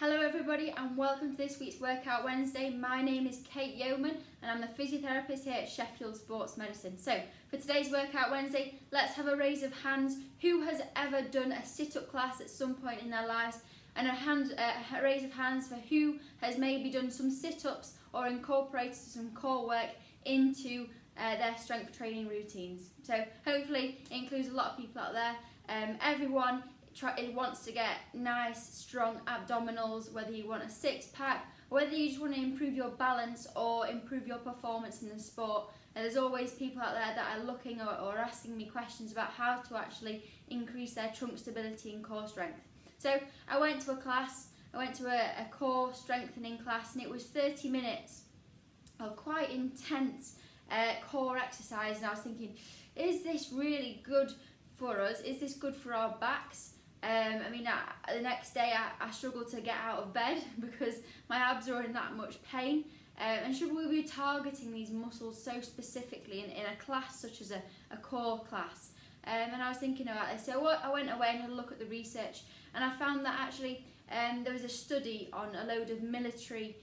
Hello everybody and welcome to this week's Workout Wednesday. My name is Kate Yeoman and I'm the physiotherapist here at Sheffield Sports Medicine. So for today's Workout Wednesday, let's have a raise of hands. Who has ever done a sit-up class at some point in their lives? And a raise of hands for who has maybe done some sit-ups or incorporated some core work into their strength training routines. So hopefully it includes a lot of people out there. Everyone wants to get nice strong abdominals, whether you want a six-pack or whether you just want to improve your balance or improve your performance in the sport. And there's always people out there that are looking or asking me questions about how to actually increase their trunk stability and core strength. So I went to a class, a core strengthening class, and it was 30 minutes of quite intense core exercise, and I was thinking, is this really good for us? Is this good for our backs? The next day I struggled to get out of bed because my abs are in that much pain. And should we be targeting these muscles so specifically in a class such as a core class? And I was thinking about this. So I went away and had a look at the research, and I found that actually there was a study on a load of military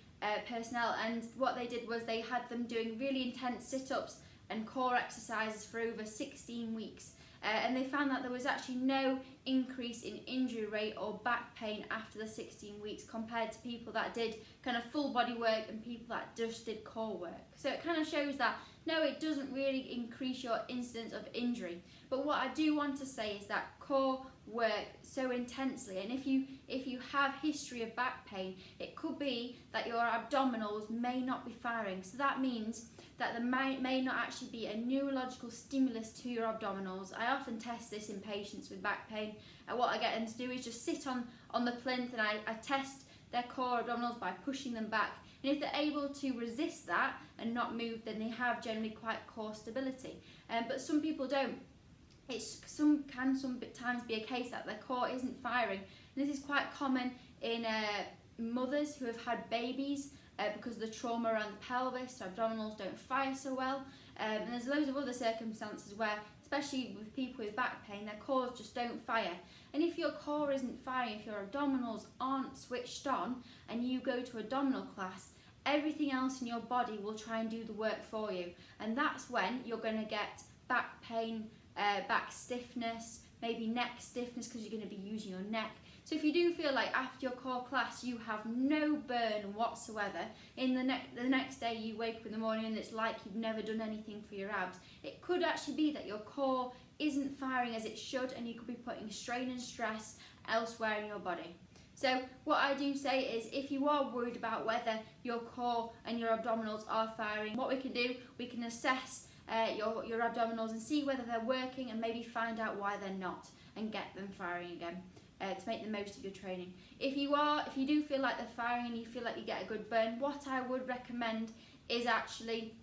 personnel, and what they did was they had them doing really intense sit-ups and core exercises for over 16 weeks. And they found that there was actually no increase in injury rate or back pain after the 16 weeks compared to people that did kind of full body work and people that just did core work. So it kind of shows that no, it doesn't really increase your incidence of injury. But what I do want to say is that core work so intensely, and if you have history of back pain, it could be that your abdominals may not be firing. So that means that there may not actually be a neurological stimulus to your abdominals. I often test this in patients with back pain, and what I get them to do is just sit on the plinth, and I test their core abdominals by pushing them back. And if they're able to resist that and not move, then they have generally quite core stability. But some people don't. It can sometimes be a case that their core isn't firing. And this is quite common in mothers who have had babies because of the trauma around the pelvis, so abdominals don't fire so well. And there's loads of other circumstances where, especially with people with back pain, their cores just don't fire. And if your core isn't firing, if your abdominals aren't switched on and you go to abdominal class, everything else in your body will try and do the work for you. And that's when you're going to get back pain, back stiffness, maybe neck stiffness because you're going to be using your neck. So if you do feel like after your core class you have no burn whatsoever, in the next day you wake up in the morning and it's like you've never done anything for your abs, it could actually be that your core isn't firing as it should, and you could be putting strain and stress elsewhere in your body. So what I do say is, if you are worried about whether your core and your abdominals are firing, what we can do, we can assess your abdominals and see whether they're working and maybe find out why they're not and get them firing again to make the most of your training. If you do feel like they're firing and you feel like you get a good burn, what I would recommend is actually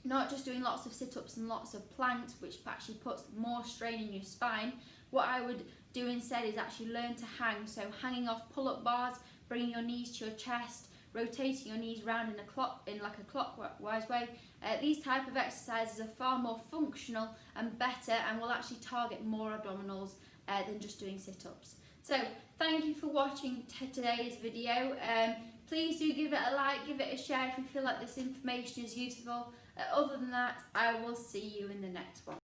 not just doing lots of sit-ups and lots of planks, which actually puts more strain in your spine. What I would do instead is actually learn to hang, so hanging off pull-up bars, bringing your knees to your chest, rotating your knees round in like a clockwise way. These type of exercises are far more functional and better, and will actually target more abdominals than just doing sit-ups. So thank you for watching today's video. Please do give it a like, give it a share if you feel like this information is useful. Other than that, I will see you in the next one.